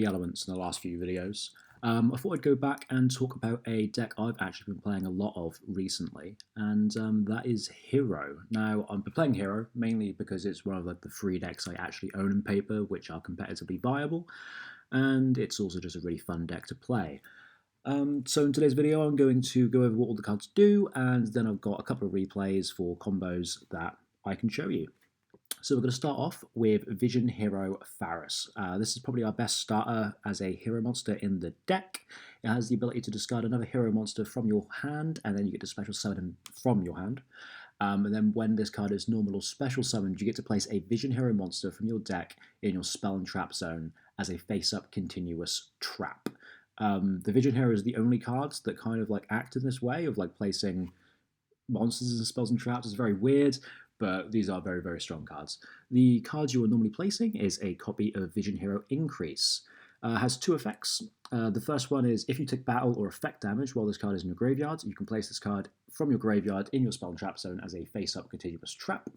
the elements in the last few videos. I thought I'd go back and talk about a deck I've actually been playing a lot of recently, and that is Hero. Now, I've been playing Hero mainly because it's one of the free decks I actually own in paper, which are competitively viable, and it's also just a really fun deck to play. So in today's video, I'm going to go over what all the cards do, and then I've got a couple of replays for combos that I can show you. So we're going to start off with Vision Hero Faris. This is probably our best starter as a hero monster in the deck. It has the ability to discard another hero monster from your hand, and then you get to special summon him from your hand. And then when this card is normal or special summoned, you get to place a Vision Hero monster from your deck in your spell and trap zone as a face-up continuous trap. The Vision Hero is the only cards that kind of act in this way of placing monsters and spells and traps. It's very weird, but these are very, very strong cards. The cards you are normally placing is a copy of Vision Hero Increase. Has two effects. The first one is if you take battle or effect damage while this card is in your graveyard, you can place this card from your graveyard in your spell and trap zone as a face-up continuous trap.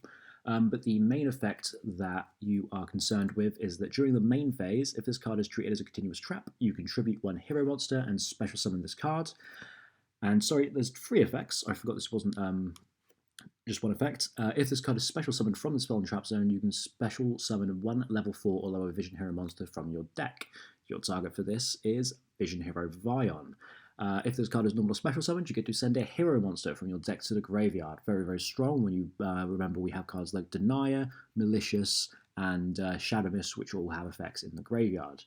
But the main effect that you are concerned with is that during the main phase, if this card is treated as a continuous trap, you contribute one hero monster and special summon this card. And sorry, there's three effects. I forgot this wasn't just one effect. If this card is special summoned from the spell and trap zone, you can special summon one level 4 or lower Vision Hero monster from your deck. Your target for this is Vision Hero Vion. If this card is normal or special summoned, you get to send a hero monster from your deck to the graveyard. Very, very strong when you remember we have cards like Denier, Malicious, and Shadowvest, which all have effects in the graveyard.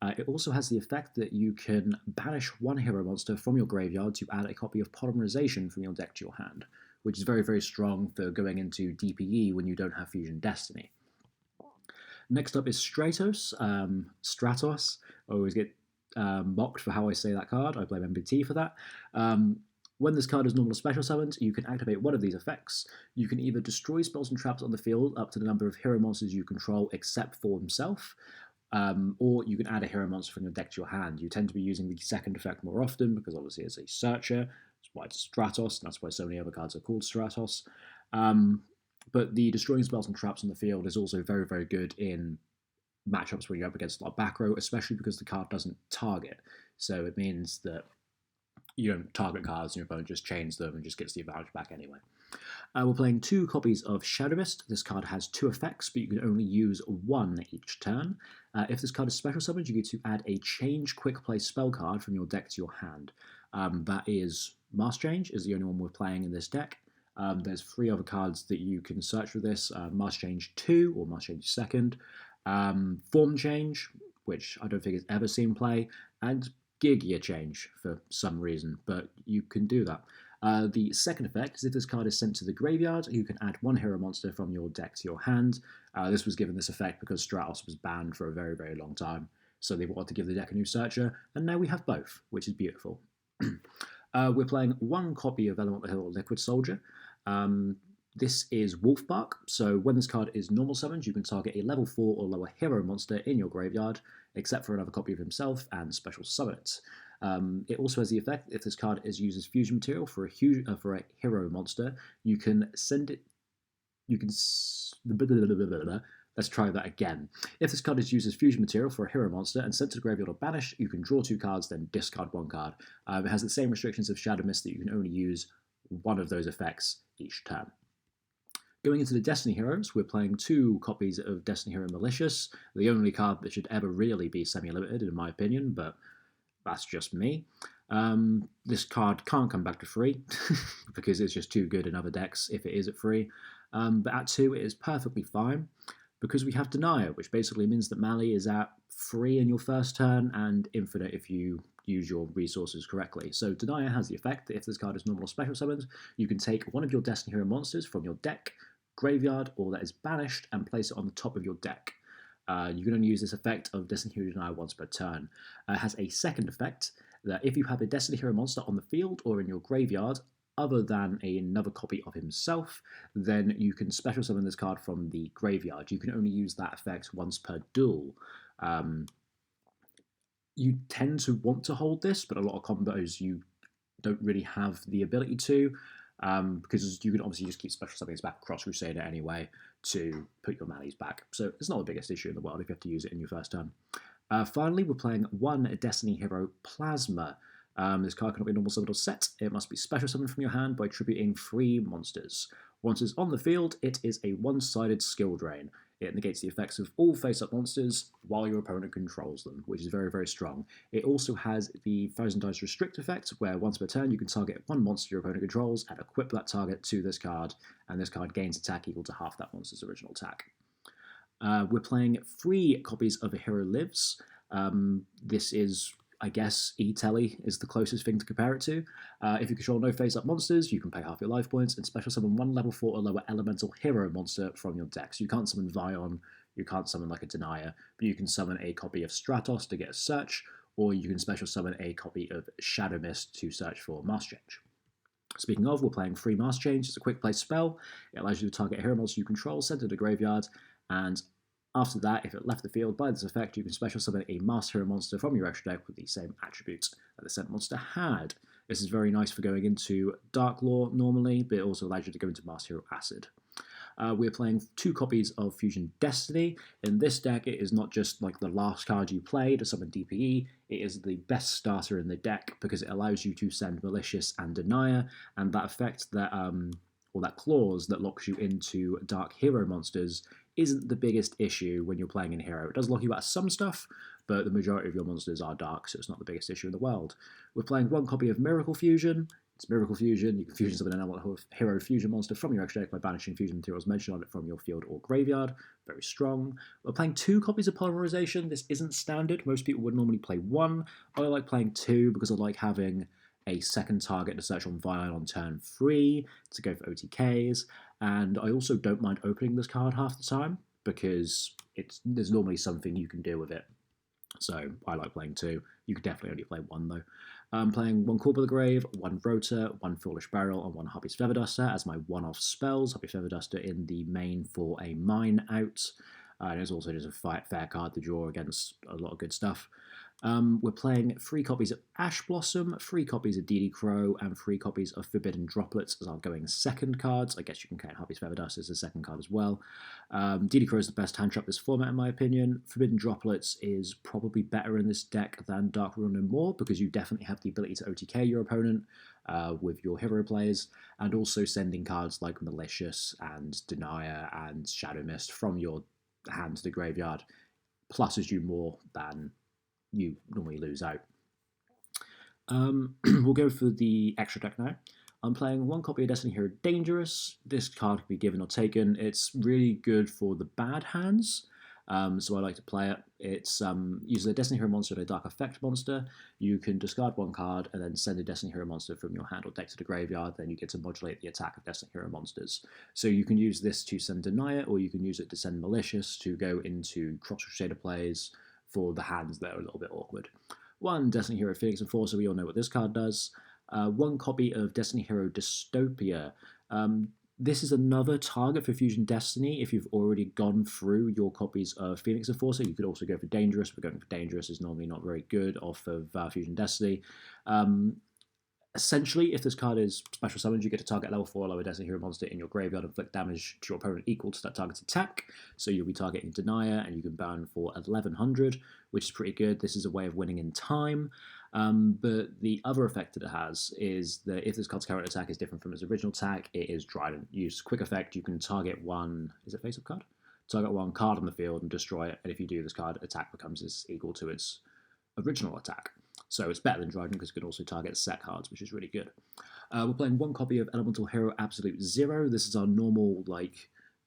It also has the effect that you can banish one hero monster from your graveyard to add a copy of Polymerization from your deck to your hand, which is very, very strong for going into DPE when you don't have Fusion Destiny. Next up is Stratos. Stratos. I always get mocked for how I say that card. I blame MBT for that. When this card is normal or special summoned, you can activate one of these effects. You can either destroy spells and traps on the field up to the number of hero monsters you control except for himself, or you can add a hero monster from your deck to your hand. You tend to be using the second effect more often because obviously it's a searcher. That's why it's Stratos, and that's why so many other cards are called Stratos. But the destroying spells and traps on the field is also very, very good in matchups where you're up against a lot of back row, especially because the card doesn't target. So it means that you don't target cards and your opponent just chains them and just gets the advantage back anyway. We're playing two copies of Shadowvest. This card has two effects, but you can only use one each turn. If this card is special summoned, you get to add a Change Quick Play spell card from your deck to your hand. That is Mass Change, is the only one we're playing in this deck. There's three other cards that you can search for this. Mass Change 2 or Mass Change 2nd. Form Change, which I don't think has ever seen play, and Gear Change for some reason, but you can do that. The second effect is if this card is sent to the graveyard, you can add one hero monster from your deck to your hand. This was given this effect because Stratos was banned for a very, very long time, so they wanted to give the deck a new searcher, and now we have both, which is beautiful. We're playing one copy of Elemental Hill Liquid Soldier. This is Wolfbark, so when this card is normal summoned, you can target a level 4 or lower hero monster in your graveyard, except for another copy of himself, and special summon it. It also has the effect, if this card is used as fusion material for a hero monster, you can send it... Let's try that again. If this card is used as fusion material for a hero monster and sent to the graveyard or banished, you can draw 2 cards, then discard 1 card. It has the same restrictions of Shadow Mist that you can only use one of those effects each turn. Going into the Destiny Heroes, we're playing 2 copies of Destiny Hero Malicious, the only card that should ever really be semi-limited in my opinion, but that's just me. This card can't come back to free because it's just too good in other decks if it is at free, but at 2 it is perfectly fine because we have Denier, which basically means that Mali is at free in your first turn and infinite if you use your resources correctly. So Denier has the effect that if this card is normal or special summoned, you can take one of your Destiny Hero monsters from your deck, graveyard, or that is banished and place it on the top of your deck. You can only use this effect of Destiny Hero Denier once per turn. It has a second effect that if you have a Destiny Hero monster on the field or in your graveyard, other than another copy of himself, then you can special summon this card from the graveyard. You can only use that effect once per duel. You tend to want to hold this, but a lot of combos you don't really have the ability to, because you can obviously just keep special summonings back across Crusader anyway to put your Malis back. So it's not the biggest issue in the world if you have to use it in your first turn. Finally, we're playing one Destiny Hero Plasma. This card cannot be normal summoned or set. It must be special summoned from your hand by tributing 3 monsters. Once it's on the field, it is a one-sided skill drain. It negates the effects of all face-up monsters while your opponent controls them, which is very, very strong. It also has the Thousand Dice Restrict effect, where once per turn you can target one monster your opponent controls and equip that target to this card, and this card gains attack equal to half that monster's original attack. We're playing 3 copies of A Hero Lives. This is, I guess, E-Telly is the closest thing to compare it to. If you control no face-up monsters, you can pay half your life points and special summon 1 level 4 or lower elemental hero monster from your deck. So you can't summon Vion, you can't summon like a Denier, but you can summon a copy of Stratos to get a search, or you can special summon a copy of Shadowvest to search for Master Change. Speaking of, we're playing 3 Master Change. It's a quick play spell. It allows you to target a hero monster you control, send to the graveyard, and after that, if it left the field by this effect, you can special summon a Master Hero monster from your extra deck with the same attributes that the sent monster had. This is very nice for going into Dark Lore normally, but it also allows you to go into Master Hero Acid. We're playing 2 copies of Fusion Destiny. In this deck, it is not just like the last card you play to summon DPE, it is the best starter in the deck because it allows you to send Malicious and Denier, and that effect that, or that clause that locks you into Dark Hero monsters isn't the biggest issue when you're playing in Hero. It does lock you out of some stuff, but the majority of your monsters are dark, so it's not the biggest issue in the world. We're playing 1 copy of Miracle Fusion. It's Miracle Fusion. You can fusion summon an elemental hero fusion monster from your extra deck by banishing fusion materials mentioned on it from your field or graveyard. Very strong. We're playing 2 copies of Polymerization. This isn't standard. Most people would normally play 1. I like playing 2 because I like having a second target to search on Vion on turn 3 to go for OTKs, and I also don't mind opening this card half the time because there's normally something you can do with it. So I like playing 2. You could definitely only play 1 though. I'm playing 1 Call by the Grave, 1 Rota, 1 Foolish Barrel, and 1 Harpy's Feather Duster as my one-off spells. Harpy's Feather Duster in the main for a mine out. And it's also just a fair card to draw against a lot of good stuff. We're playing 3 copies of Ash Blossom, 3 copies of DD Crow, and 3 copies of Forbidden Droplets as our going second cards. I guess you can count Harpy's Feather Dust as a second card as well. DD Crow is the best hand trap this format in my opinion. Forbidden Droplets is probably better in this deck than Dark Rune and more because you definitely have the ability to OTK your opponent with your hero players, and also sending cards like Malicious and Denier and Shadow Mist from your hand to the graveyard pluses you more than you normally lose out. We'll go for the extra deck now. I'm playing 1 copy of Destiny Hero Dangerous. This card can be given or taken. It's really good for the bad hands, so I like to play it. It's uses a Destiny Hero monster and a Dark Effect monster. You can discard 1 card and then send a Destiny Hero monster from your hand or deck to the graveyard. Then you get to modulate the attack of Destiny Hero monsters. So you can use this to send Denier, or you can use it to send Malicious to go into Cross Crusader plays for the hands that are a little bit awkward. 1 Destiny Hero Phoenix Enforcer, we all know what this card does. 1 copy of Destiny Hero Dystopia. This is another target for Fusion Destiny. If you've already gone through your copies of Phoenix Enforcer, you could also go for Dangerous, but going for Dangerous is normally not very good off of Fusion Destiny. Essentially, if this card is special summoned, you get to target level 4 lower Destiny Hero monster in your graveyard and inflict damage to your opponent equal to that target's attack. So you'll be targeting Denier, and you can burn for 1100, which is pretty good. This is a way of winning in time. But the other effect that it has is that if this card's current attack is different from its original attack, it is Trident. Use quick effect, you can target 1, is it face-up card? Target 1 card on the field and destroy it, and if you do, this card attack becomes equal to its original attack. So it's better than Trident because it can also target set cards, which is really good. We're playing 1 copy of Elemental Hero Absolute Zero. This is our normal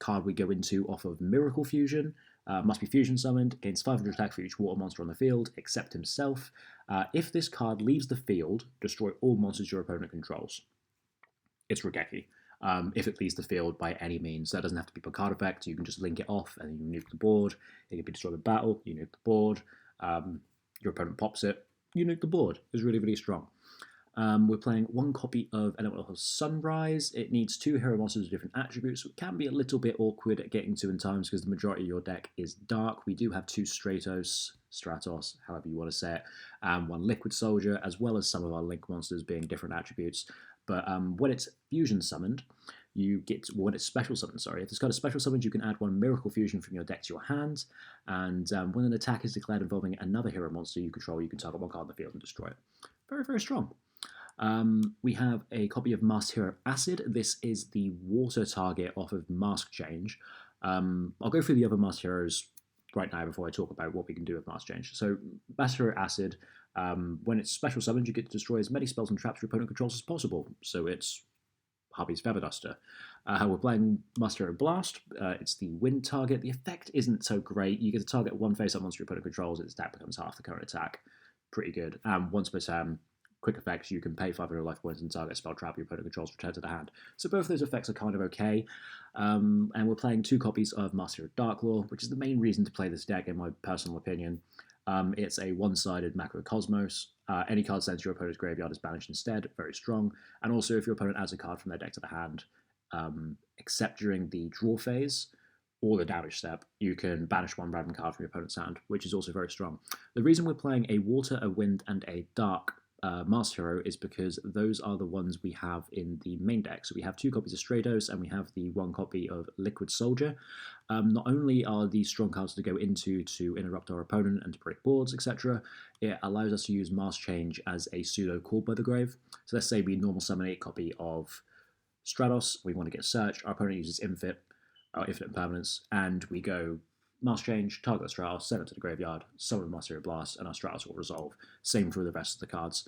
card we go into off of Miracle Fusion. Must be fusion summoned, gains 500 attack for each water monster on the field, except himself. If this card leaves the field, destroy all monsters your opponent controls. It's Regeki. If it leaves the field by any means, that doesn't have to be per card effect. You can just link it off and you nuke the board. It can be destroyed in battle, you nuke the board. Your opponent pops it, you nuke the board. It's really, really strong. We're playing 1 copy of Elemental Sunrise. It needs 2 hero monsters with different attributes, so it can be a little bit awkward at getting to in times because the majority of your deck is dark. We do have 2 Stratos, however you want to say it, and 1 Liquid Soldier, as well as some of our Link monsters being different attributes. But when it's fusion summoned, you get, when it's special summon, sorry, if it's got a special summon, you can add one Miracle Fusion from your deck to your hand, and when an attack is declared involving another hero monster you control, you can target one card on the field and destroy it. Very, very strong. We have a copy of Masked Hero Acid. This is the water target off of Mask Change. I'll go through the other Masked Heroes right now before I talk about what we can do with Mask Change. So, Masked Hero Acid, when it's special summoned, you get to destroy as many spells and traps your opponent controls as possible. So it's Hubby's Feather Duster. We're playing Masked Hero Blast. It's the wind target. The effect isn't so great. You get to target one face-up monster your opponent controls. Its attack becomes half the current attack. Pretty good. Once per turn, quick effects, you can pay 500 life points and target spell trap your opponent controls return to the hand. So both of those effects are kind of okay. And we're playing 2 copies of Master of Darklaw, which is the main reason to play this deck in my personal opinion. It's a one-sided Macrocosmos. Any card sent to your opponent's graveyard is banished instead, very strong. And also if your opponent adds a card from their deck to the hand, except during the draw phase or the damage step, you can banish one random card from your opponent's hand, which is also very strong. The reason we're playing a water, a wind, and a dark Masked Hero is because those are the ones we have in the main deck. So we have 2 copies of Stratos and we have the 1 copy of Liquid Soldier. Not only are these strong cards to go into to interrupt our opponent and to break boards, etc., it allows us to use Mask Change as a pseudo Called by the Grave. So let's say we normal summon a copy of Stratos, we want to get Search, our opponent uses Infinite Impermanence, and we go Mask Change, target the Stratos, send it to the graveyard, summon Master Hero Blast, and our Stratos will resolve. Same for the rest of the cards.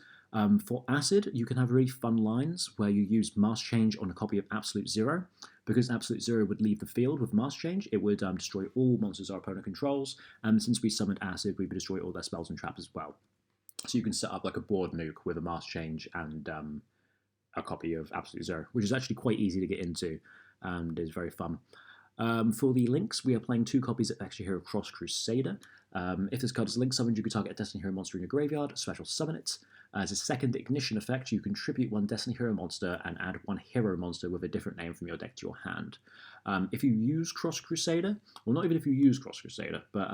For Acid, you can have really fun lines where you use Mask Change on a copy of Absolute Zero. Because Absolute Zero would leave the field with Mask Change, it would destroy all monsters our opponent controls, and since we summoned Acid, we would destroy all their spells and traps as well. So you can set up like a board nuke with a Mask Change and a copy of Absolute Zero, which is actually quite easy to get into and is very fun. For the links, we are playing 2 copies of Extra Hero Cross Crusader. If this card is link summoned, you can target a Destiny Hero monster in your graveyard, special summon it. As a second ignition effect, you contribute 1 Destiny Hero monster and add 1 hero monster with a different name from your deck to your hand. If you use Cross Crusader, well, not even if you use Cross Crusader, but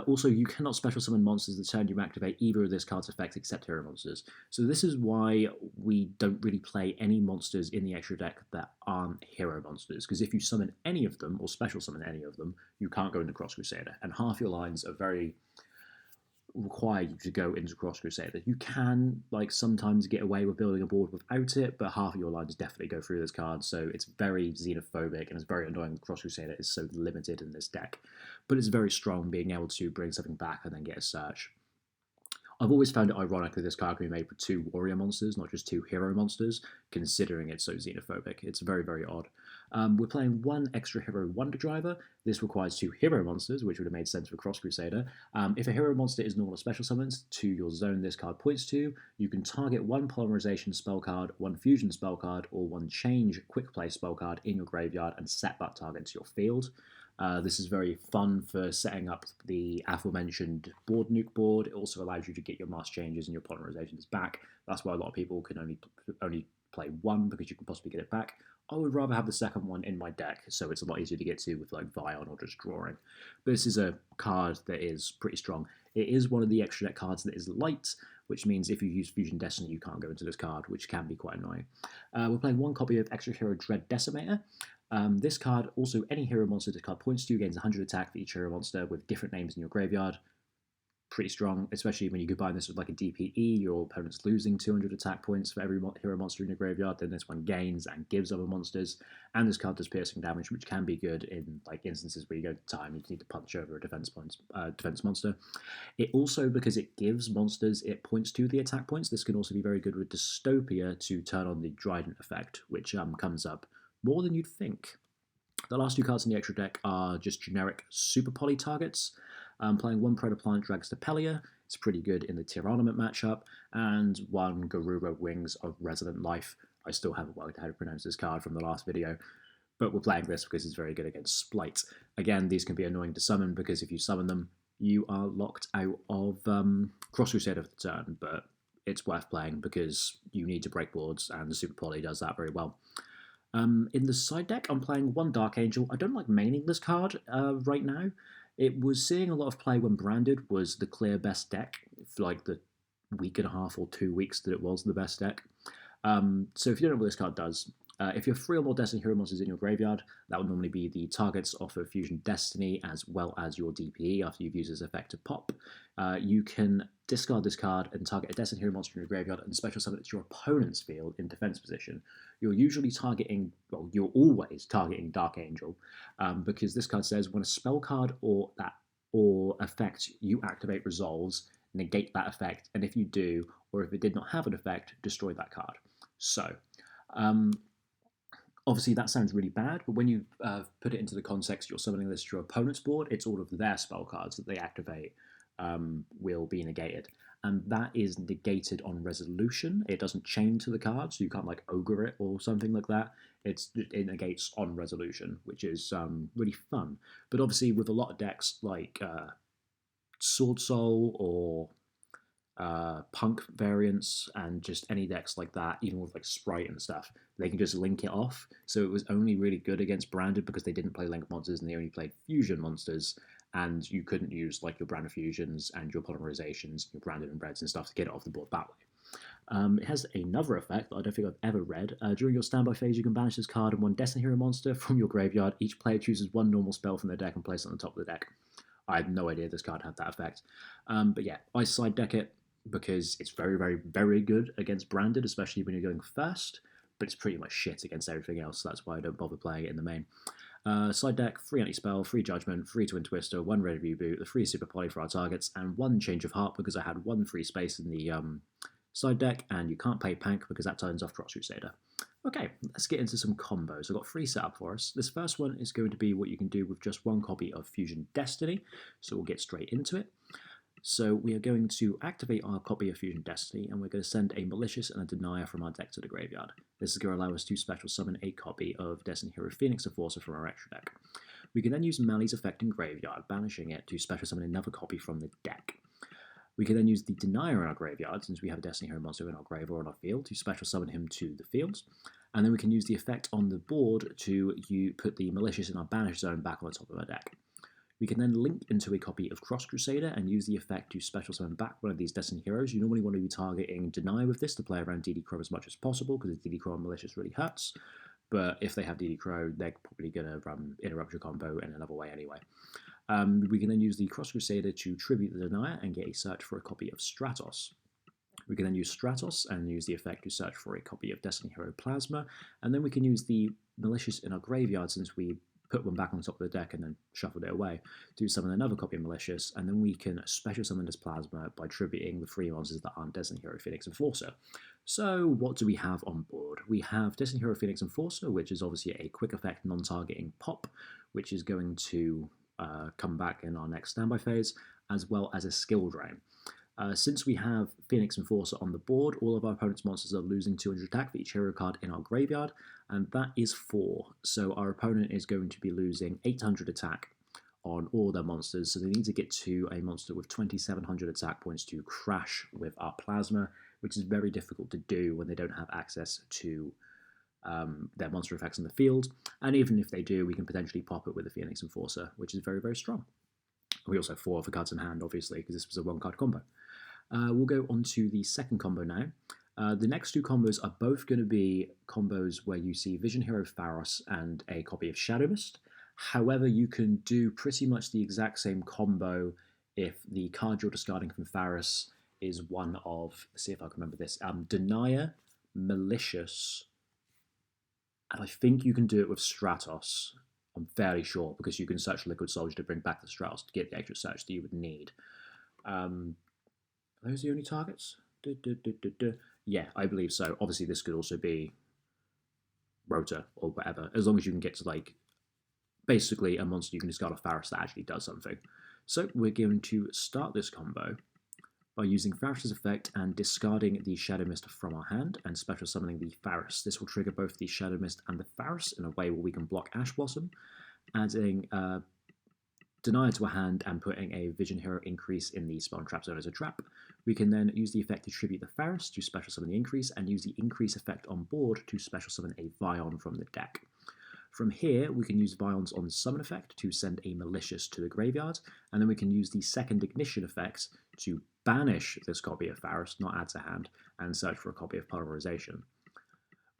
also, you cannot special summon monsters the turn you activate either of this card's effects except hero monsters. So this is why we don't really play any monsters in the extra deck that aren't hero monsters, because if you summon any of them, or special summon any of them, you can't go into Cross Crusader, and half your lines are very require you to go into Cross Crusader. You can sometimes get away with building a board without it, but half of your lines definitely go through this card, so it's very xenophobic and it's very annoying. Cross Crusader is so limited in this deck, but it's very strong being able to bring something back and then get a search. I've always found it ironic that this card can be made for 2 warrior monsters, not just 2 hero monsters, considering it's so xenophobic. It's very, very odd. We're playing 1 extra hero Wonder Driver. This requires 2 hero monsters, which would have made sense for Cross Crusader. If a hero monster is normal or special summoned to your zone this card points to, you can target 1 Polymerization spell card, 1 Fusion spell card, or 1 Change quick play spell card in your graveyard and set that target to your field. This is very fun for setting up the aforementioned board nuke board. It also allows you to get your mask changes and your polymerizations back. That's why a lot of people can only play 1 because you can possibly get it back. I would rather have the second one in my deck, so it's a lot easier to get to with Vion or just drawing. But this is a card that is pretty strong. It is one of the extra deck cards that is light, which means if you use Fusion Destiny, you can't go into this card, which can be quite annoying. We're playing 1 copy of Extra Hero Dread Decimator. This card, also any hero monster this card points to, gains 100 attack for each hero monster with different names in your graveyard. Pretty strong, especially when you combine this with a DPE, your opponent's losing 200 attack points for every hero monster in your graveyard, then this one gains and gives other monsters, and this card does piercing damage, which can be good in instances where you go to time, you need to punch over a defense monster. It also, because it gives monsters, it points to the attack points. This can also be very good with Dystopia to turn on the Dryden effect, which comes up more than you'd think. The last 2 cards in the extra deck are just generic super poly targets. Playing 1 Protoplant Dragstapelia, it's pretty good in the Tyrannoment matchup, and 1 Garuba Wings of Resident Life. I still haven't worked out how to pronounce this card from the last video, but we're playing this because it's very good against Splight. Again, these can be annoying to summon because if you summon them, you are locked out of Cross Crusader for the turn, but it's worth playing because you need to break boards, and the Super Poly does that very well. In the side deck, I'm playing 1 Dark Angel. I don't like maining this card right now. It was seeing a lot of play when Branded was the clear best deck for the week and a half or 2 weeks that it was the best deck. So if you don't know what this card does, if you have 3 or more Destiny Hero monsters in your graveyard, that would normally be the targets off of Fusion Destiny as well as your DPE after you've used this effect to pop. You can discard this card and target a Destiny Hero monster in your graveyard and special summon it to your opponent's field in defense position. You're usually targeting, well, you're always targeting Dark Angel, because this card says when a spell card or effect you activate resolves, negate that effect, and if you do, or if it did not have an effect, destroy that card. So, obviously that sounds really bad, but when you put it into the context you're summoning this to your opponent's board, it's all of their spell cards that they activate will be negated. And that is negated on resolution. It doesn't chain to the card, so you can't like ogre it or something like that. It negates on resolution, which is really fun. But obviously with a lot of decks like Sword Soul or Punk variants and just any decks like that, even with like Sprite and stuff, they can just link it off. So it was only really good against Branded because they didn't play Link monsters and they only played Fusion monsters, and you couldn't use like your Branded Fusions and your Polymerizations, your Branded and Reds and stuff to get it off the board that way. It has another effect that I don't think I've ever read. During your standby phase, you can banish this card and 1 Destiny Hero monster from your graveyard. Each player chooses 1 normal spell from their deck and places it on the top of the deck. I had no idea this card had that effect. But yeah, I side deck it because it's very, very, very good against Branded, especially when you're going first, but it's pretty much shit against everything else, so that's why I don't bother playing it in the main. Side deck, 3 anti-spell, 3 judgment, 3 twin twister, 1 red reboot, the 3 super poly for our targets, and 1 change of heart because I had 1 free space in the side deck, and you can't play Pank because that turns off Cross Crusader. Okay, let's get into some combos. I've got 3 set up for us. This first one is going to be what you can do with just 1 copy of Fusion Destiny, so we'll get straight into it. So we are going to activate our copy of Fusion Destiny, and we're going to send a Malicious and a Denier from our deck to the graveyard. This is going to allow us to special summon a copy of Destiny Hero Phoenix Enforcer from our extra deck. We can then use Mali's effect in graveyard, banishing it to special summon another copy from the deck. We can then use the Denier in our graveyard, since we have a Destiny Hero monster in our grave or on our field, to special summon him to the field. And then we can use the effect on the board to put the Malicious in our banish zone back on the top of our deck. We can then link into a copy of Cross Crusader and use the effect to special summon back one of these Destiny Heroes. You normally want to be targeting Deny with this to play around DD Crow as much as possible, because DD Crow and Malicious really hurts. But if they have DD Crow, they're probably going to interrupt your combo in another way anyway. We can then use the Cross Crusader to tribute the Denier and get a search for a copy of Stratos. We can then use Stratos and use the effect to search for a copy of Destiny Hero Plasma, and then we can use the Malicious in our graveyard, since we put one back on top of the deck and then shuffled it away, to summon another copy of Malicious, and then we can special summon this Plasma by tributing the 3 monsters that aren't Destiny Hero Phoenix Enforcer. So what do we have on board? We have Destiny Hero Phoenix Enforcer, which is obviously a quick effect non-targeting pop, which is going to come back in our next standby phase, as well as a skill drain. Since we have Phoenix Enforcer on the board, all of our opponent's monsters are losing 200 attack for each hero card in our graveyard, and that is 4. So our opponent is going to be losing 800 attack on all their monsters, so they need to get to a monster with 2700 attack points to crash with our Plasma, which is very difficult to do when they don't have access to their monster effects in the field, and even if they do, we can potentially pop it with the Phoenix Enforcer, which is very, very strong. We also have 4 other cards in hand, obviously, because this was a 1-card combo. We'll go on to the second combo now. The next 2 combos are both going to be combos where you see Vision Hero Pharos and a copy of Shadowvest. However, you can do pretty much the exact same combo if the card you're discarding from Pharos is one of, let's see if I can remember this, Denier, Malicious, and I think you can do it with Stratos. I'm fairly sure, because you can search Liquid Soldier to bring back the Stratos to get the extra search that you would need. Are those the only targets? Yeah, I believe so. Obviously, this could also be Rota or whatever, as long as you can get to, like, basically a monster you can discard off Pharos that actually does something. So we're going to start this combo by using Pharos' effect and discarding the Shadow Mist from our hand and special summoning the Pharos. This will trigger both the Shadow Mist and the Pharos in a way where we can block Ash Blossom, adding Denier to our hand and putting a Vision Hero increase in the Spell and Trap Zone as a trap. We can then use the effect to tribute the Pharos to special summon the increase, and use the increase effect on board to special summon a Vion from the deck. From here, we can use Vions on Summon effect to send a Malicious to the graveyard, and then we can use the second Ignition effect to banish this copy of Pharos, not add to hand, and search for a copy of Polymerization.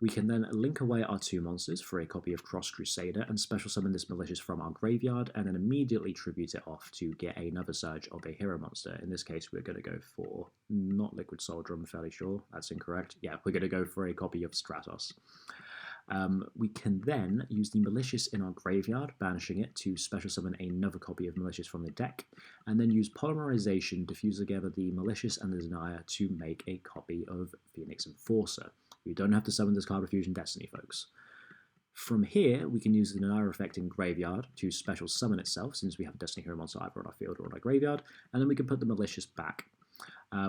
We can then link away our 2 monsters for a copy of Cross Crusader and special summon this Malicious from our graveyard and then immediately tribute it off to get another search of a hero monster. In this case, we're going to go for, not Liquid Soldier, I'm fairly sure. That's incorrect. Yeah, we're going to go for a copy of Stratos. We can then use the Malicious in our graveyard, banishing it to special summon another copy of Malicious from the deck, and then use Polymerization to fuse together the Malicious and the Denier to make a copy of Phoenix Enforcer. You don't have to summon this card with Fusion Destiny, folks. From here, we can use the Denier effect in Graveyard to special summon itself, since we have a Destiny Hero monster either on our field or on our graveyard, and then we can put the Malicious back.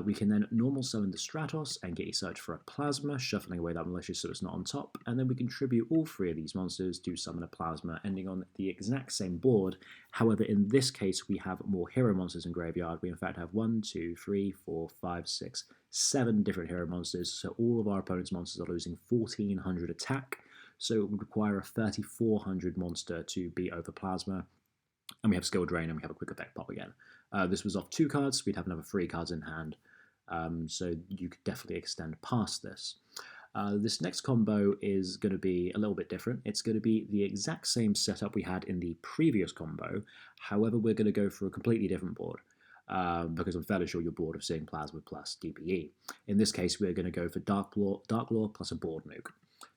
We can then normal summon the Stratos and get a search for a Plasma, shuffling away that Malicious so it's not on top, and then we contribute all 3 of these monsters to summon a Plasma, ending on the exact same board. However, in this case, we have more hero monsters in Graveyard. We in fact have 1, 2, 3, 4, 5, 6, 7 different hero monsters, so all of our opponent's monsters are losing 1400 attack, so it would require a 3400 monster to beat over Plasma. And we have Skill Drain, and we have a Quick Effect Pop again. This was off 2 cards, we'd have another 3 cards in hand, so you could definitely extend past this. This next combo is going to be a little bit different. It's going to be the exact same setup we had in the previous combo, however we're going to go for a completely different board. Because I'm fairly sure you're bored of seeing Plasma plus DPE. In this case, we're going to go for Dark Law plus a board nuke.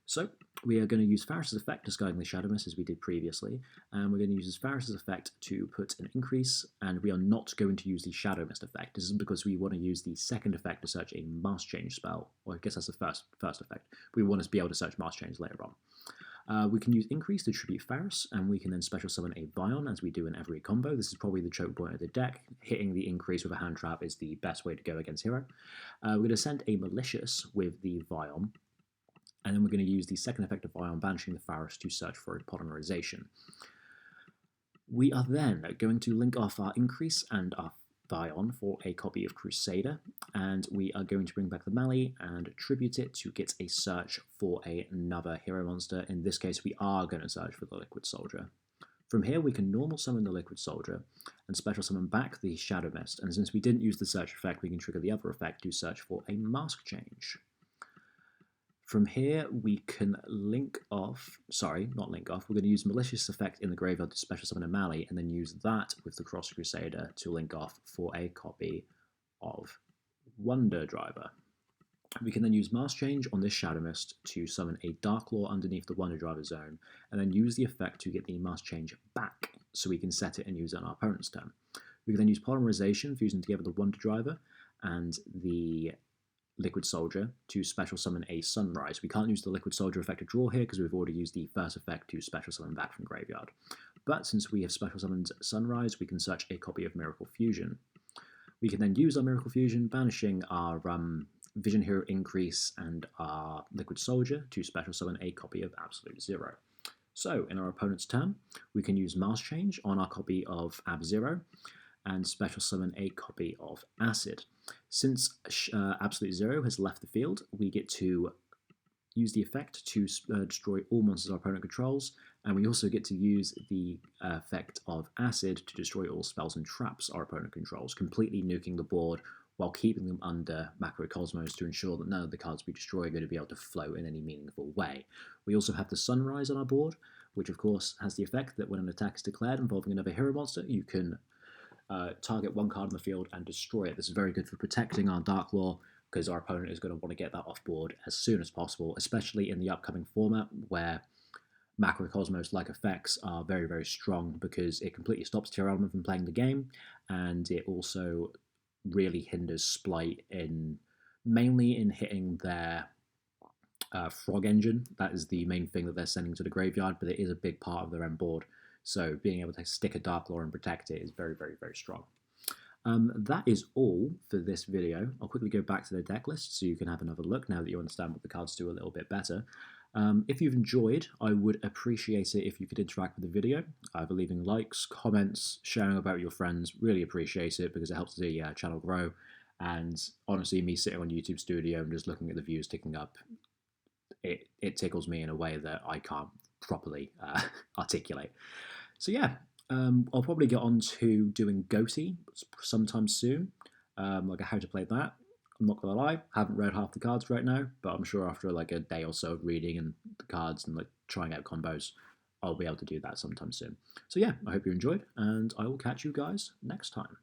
So we are going to use Faris's effect, discarding the Shadowvest as we did previously, and we're going to use Faris's effect to put an increase, and we are not going to use the Shadowvest effect. This is because we want to use the second effect to search a Mask Change spell, or I guess that's the first effect. We want to be able to search Mask Change later on. We can use Increase to tribute Faris, and we can then special summon a Vion, as we do in every combo. This is probably the choke point of the deck. Hitting the Increase with a hand trap is the best way to go against hero. We're going to send a Malicious with the Vion, and then we're going to use the second effect of Vion, banishing the Faris to search for a Polymerization. We are then going to link off our Increase and our Vion for a copy of Crusader, and we are going to bring back the Mali and tribute it to get a search for another hero monster. In this case, we are going to search for the Liquid Soldier. From here, we can normal summon the Liquid Soldier and special summon back the Shadowvest, and since we didn't use the search effect, we can trigger the other effect to search for a Mask Change. From here, we can link off, sorry, not link off, we're going to use Malicious effect in the graveyard to special summon a Mali, and then use that with the Cross Crusader to link off for a copy of Wonder Driver. We can then use Mask Change on this Shadowvest to summon a Dark Law underneath the Wonder Driver zone, and then use the effect to get the Mask Change back, so we can set it and use it on our opponent's turn. We can then use Polymerization, fusing together the Wonder Driver and the Liquid Soldier to special summon a Sunrise. We can't use the Liquid Soldier effect to draw here because we've already used the first effect to special summon back from graveyard. But since we have special summoned Sunrise, we can search a copy of Miracle Fusion. We can then use our Miracle Fusion, banishing our Vision Hero Increase and our Liquid Soldier to special summon a copy of Absolute Zero. So in our opponent's turn, we can use Mask Change on our copy of Ab-Zero and special summon a copy of Acid. Since Absolute Zero has left the field, we get to use the effect to destroy all monsters our opponent controls, and we also get to use the effect of Acid to destroy all spells and traps our opponent controls, completely nuking the board while keeping them under Macrocosmos to ensure that none of the cards we destroy are going to be able to flow in any meaningful way. We also have the Sunrise on our board, which of course has the effect that when an attack is declared involving another hero monster, you can target one card on the field and destroy it. This is very good for protecting our Dark Law, because our opponent is going to want to get that off board as soon as possible, especially in the upcoming format where Macrocosmos-like effects are very, very strong, because it completely stops Tier Element from playing the game, and it also really hinders Splight mainly in hitting their Frog Engine. That is the main thing that they're sending to the graveyard, but it is a big part of their end board. So being able to stick a Dark Law and protect it is very, very, very strong. That is all for this video. I'll quickly go back to the deck list so you can have another look now that you understand what the cards do a little bit better. If you've enjoyed, I would appreciate it if you could interact with the video, either leaving likes, comments, sharing about your friends. Really appreciate it because it helps the channel grow. And honestly, me sitting on YouTube Studio and just looking at the views ticking up, it tickles me in a way that I can't properly articulate. So yeah, I'll probably get on to doing Goatee sometime soon, like a how to play that. I'm not gonna lie, haven't read half the cards right now, but I'm sure after like a day or so of reading and the cards and like trying out combos, I'll be able to do that sometime soon. So yeah, I hope you enjoyed, and I will catch you guys next time.